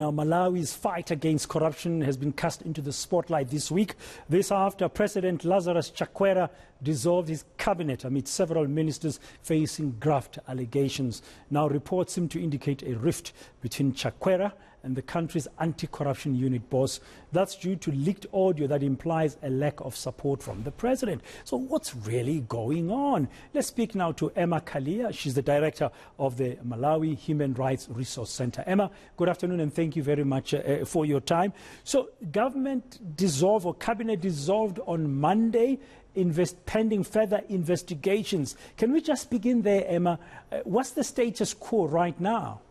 Now, Malawi's fight against corruption has been cast into the spotlight this week. This after President Lazarus Chakwera dissolved his cabinet amid several ministers facing graft allegations. Now, reports seem to indicate a rift between Chakwera and the country's anti-corruption unit boss. That's due to leaked audio that implies a lack of support from the president. So what's really going on? Let's speak now to Emma Kaliya. She's the director of the Malawi Human Rights Resource Center. Emma, good afternoon and thank you very much for your time. So government dissolved or cabinet dissolved on Monday, pending further investigations. Can we just begin there, Emma? What's the status quo right now?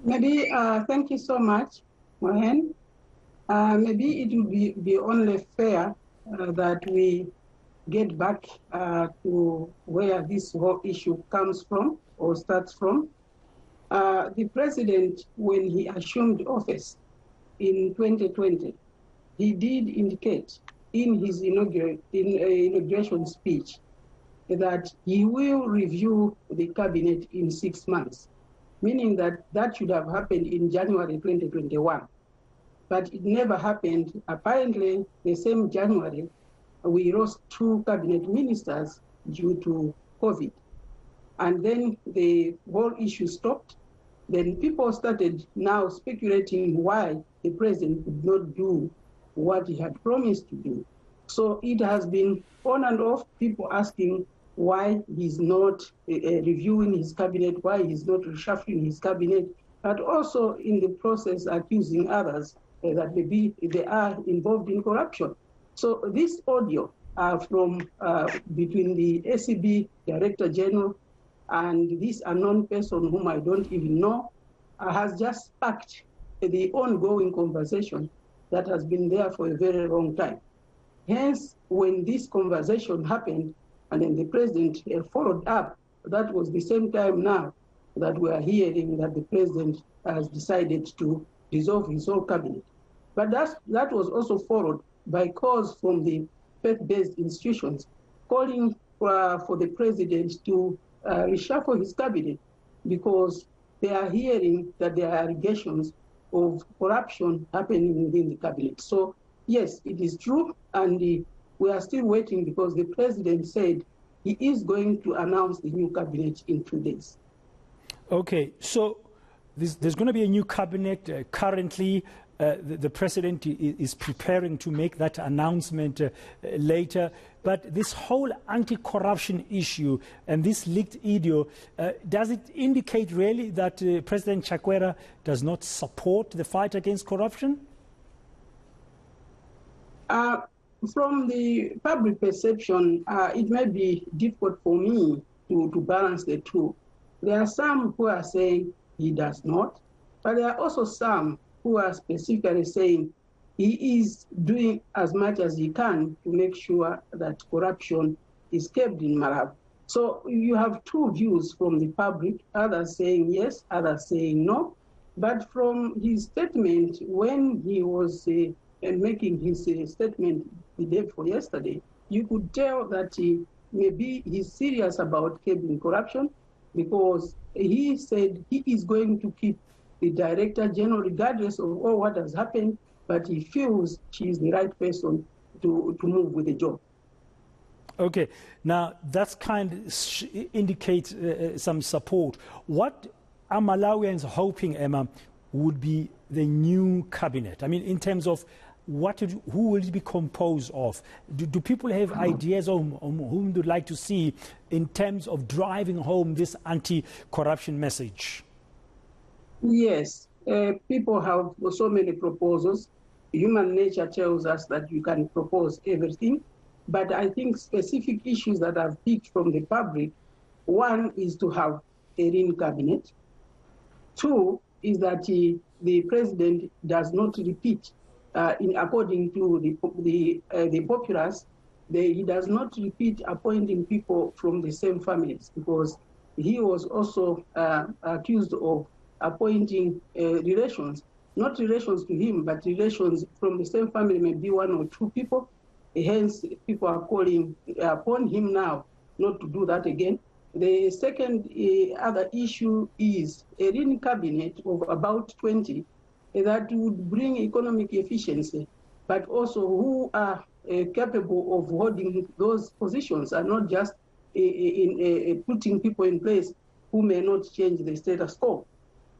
Maybe, thank you so much, Moyane. Maybe it would be only fair that we get back to where this whole issue comes from or starts from. The president, when he assumed office in 2020, he did indicate in his inauguration speech that he will review the cabinet in 6 months, meaning that that should have happened in January 2021. But it never happened. Apparently, the same January, we lost 2 cabinet ministers due to COVID. And then the whole issue stopped. Then people started now speculating why the president could not do what he had promised to do. So it has been on and off, people asking why he's not reviewing his cabinet, why he's not reshuffling his cabinet, but also in the process accusing others that maybe they are involved in corruption. So this audio from between the ACB Director General and this unknown person whom I don't even know has just sparked the ongoing conversation that has been there for a very long time. Hence, when this conversation happened, and then the president followed up, that was the same time now that we are hearing that the president has decided to dissolve his whole cabinet. But that was also followed by calls from the faith-based institutions calling for the president to reshuffle his cabinet because they are hearing that there are allegations of corruption happening within the cabinet. So yes, it is true, and we are still waiting because the president said he is going to announce the new cabinet in 2 days. Okay, so there's going to be a new cabinet. Currently, the president is preparing to make that announcement later. But this whole anti-corruption issue and this leaked audio, does it indicate really that President Chakwera does not support the fight against corruption? From the public perception, it may be difficult for me to balance the two. There are some who are saying he does not, but there are also some who are specifically saying he is doing as much as he can to make sure that corruption is kept in Malawi. So you have two views from the public, others saying yes, others saying no. But from his statement, when he was making his statement the day before yesterday, you could tell that maybe he's serious about keeping corruption because he said he is going to keep the Director General regardless of all what has happened, but he feels she is the right person to move with the job. Okay, now that's kind of indicates some support. What are Malawians hoping, Emma, would be the new cabinet? I mean, in terms of who will it be composed of? Do people have ideas on whom they'd like to see in terms of driving home this anti-corruption message? Yes, people have so many proposals. Human nature tells us that you can propose everything, but I think specific issues that have picked from the public, one is to have a lean cabinet. 2 is that the president does not repeat, according to the populace, he does not repeat appointing people from the same families because he was also accused of appointing relations, not relations to him, but relations from the same family, maybe 1 or 2 people. Hence, people are calling upon him now not to do that again. The second other issue is a lean cabinet of about 20 that would bring economic efficiency, but also who are capable of holding those positions and not just putting people in place who may not change the status quo.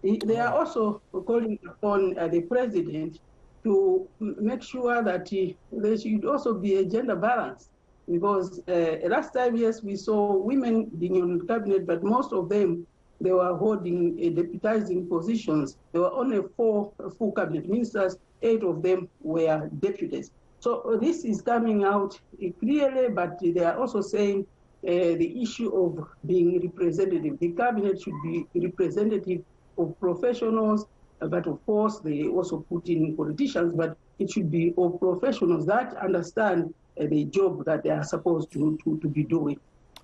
They are also calling upon the president to make sure that there should also be a gender balance, because last time, yes, we saw women being on cabinet, but most of them, they were holding deputizing positions. There were only 4 full cabinet ministers, 8 of them were deputies. So this is coming out clearly, but they are also saying the issue of being representative. The cabinet should be representative of professionals, but of course they also put in politicians, but it should be of professionals that understand the job that they are supposed to be doing.